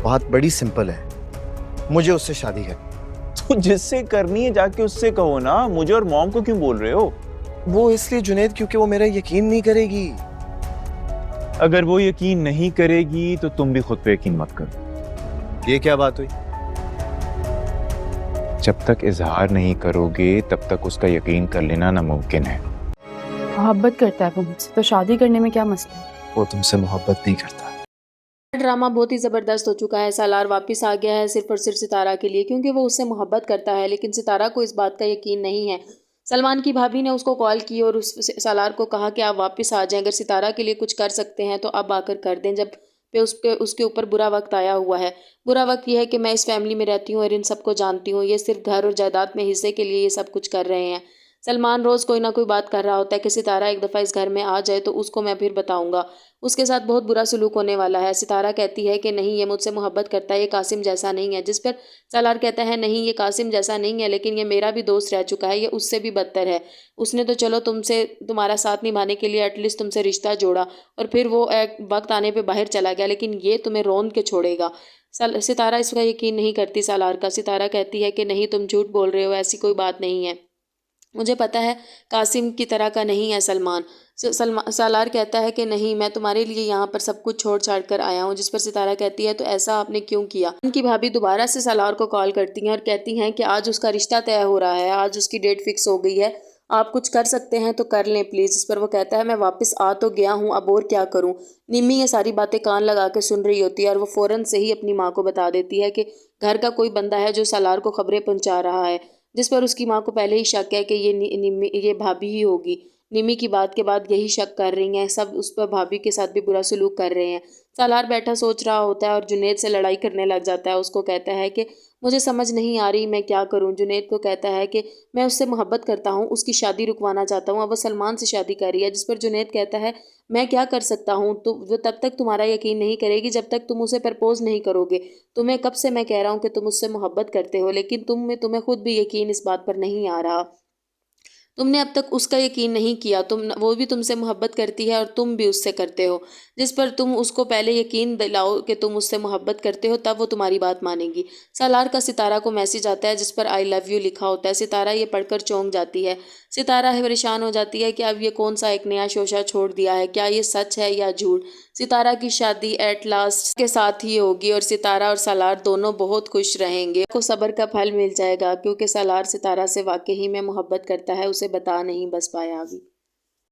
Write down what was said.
बात बड़ी सिंपल है, मुझे उससे शादी करनी। तो जिससे करनी है जाके उससे कहो ना, मुझे और मॉम को क्यों बोल रहे हो? वो इसलिए जुनैद क्योंकि वो मेरा यकीन नहीं करेगी। अगर वो यकीन नहीं करेगी तो तुम भी खुद पे यकीन मत करो। ये क्या बात हुई? जब तक इजहार नहीं करोगे तब तक उसका यकीन कर लेना नामुमकिन है। मोहब्बत करता है वो मुझसे, तो शादी करने में क्या मसला है? वो तुमसे मोहब्बत नहीं करता। ड्रामा बहुत ही ज़बरदस्त हो चुका है। सालार वापस आ गया है सिर्फ और सिर्फ सितारा के लिए, क्योंकि वो उससे मोहब्बत करता है, लेकिन सितारा को इस बात का यकीन नहीं है। सलमान की भाभी ने उसको कॉल की और उस सालार को कहा कि आप वापस आ जाएं, अगर सितारा के लिए कुछ कर सकते हैं तो अब आकर कर दें, जब पे उसके ऊपर बुरा वक्त आया हुआ है। बुरा वक्त यह है कि मैं इस फैमिली में रहती हूँ और इन सबको जानती हूँ, ये सिर्फ घर और जायदाद में हिस्से के लिए ये सब कुछ कर रहे हैं। सलमान रोज़ कोई ना कोई बात कर रहा होता है कि सितारा एक दफ़ा इस घर में आ जाए तो उसको मैं फिर बताऊंगा, उसके साथ बहुत बुरा सलूक होने वाला है। सितारा कहती है कि नहीं, ये मुझसे मोहब्बत करता है, ये कासिम जैसा नहीं है। जिस पर सालार कहता है नहीं, ये कासिम जैसा नहीं है, लेकिन ये मेरा भी दोस्त रह चुका है, ये उससे भी बदतर है। उसने तो चलो तुमसे तुम्हारा साथ निभाने के लिए एटलीस्ट तुमसे रिश्ता जोड़ा और फिर वो एक वक्त आने पे बाहर चला गया, लेकिन ये तुम्हें रौंद के छोड़ेगा। सितारा इसका यकीन नहीं करती सालार का। सितारा कहती है कि नहीं, तुम झूठ बोल रहे हो, ऐसी कोई बात नहीं है, मुझे पता है कासिम की तरह का नहीं है सलमान। सालार कहता है कि नहीं, मैं तुम्हारे लिए यहाँ पर सब कुछ छोड़ छाड़ कर आया हूँ। जिस पर सितारा कहती है तो ऐसा आपने क्यों किया? उनकी भाभी दोबारा से सालार को कॉल करती हैं और कहती हैं कि आज उसका रिश्ता तय हो रहा है, आज उसकी डेट फिक्स हो गई है, आप कुछ कर सकते हैं तो कर लें प्लीज़। इस पर वो कहता है मैं वापस आ तो गया हूँ, अब और क्या करूँ। निम्मी ये सारी बातें कान लगा के सुन रही होती है और वो फ़ौरन से ही अपनी माँ को बता देती है कि घर का कोई बंदा है जो सालार को खबरें पहुँचा रहा है। जिस पर उसकी माँ को पहले ही शक है कि ये भाभी ही होगी। निमी की बात के बाद यही शक कर रही हैं सब, उस पर भाभी के साथ भी बुरा सलूक कर रहे हैं। सालार बैठा सोच रहा होता है और जुनैद से लड़ाई करने लग जाता है। उसको कहता है कि मुझे समझ नहीं आ रही मैं क्या करूं। जुनैद को कहता है कि मैं उससे मोहब्बत करता हूं, उसकी शादी रुकवाना चाहता हूं, अब वो सलमान से शादी कर रही है। जिस पर जुनैद कहता है मैं क्या कर सकता हूं, तो वो तब तक तुम्हारा यकीन नहीं करेगी जब तक तुम उसे प्रपोज नहीं करोगे। तुम्हें कब से मैं कह रहा हूं कि तुम उससे मोहब्बत करते हो, लेकिन तुम्हें खुद भी यकीन इस बात पर नहीं आ रहा। तुमने अब तक उसका यकीन नहीं किया, वो भी तुमसे मोहब्बत करती है और तुम भी उससे करते हो। जिस पर तुम उसको पहले यकीन दिलाओ कि तुम उससे मोहब्बत करते हो, तब वो तुम्हारी बात मानेगी। सालार का सितारा को मैसेज आता है जिस पर आई लव यू लिखा होता है। सितारा ये पढ़कर चौंक जाती है। सितारा परेशान हो जाती है कि अब ये कौन सा एक नया शोशा छोड़ दिया है, क्या ये सच है या झूठ। सितारा की शादी एट लास्ट के साथ ही होगी और सितारा और सालार दोनों बहुत खुश रहेंगे। को सब्र का फल मिल जाएगा, क्योंकि सालार सितारा से वाकई में मोहब्बत करता है, उसे बता नहीं बस पाया अभी।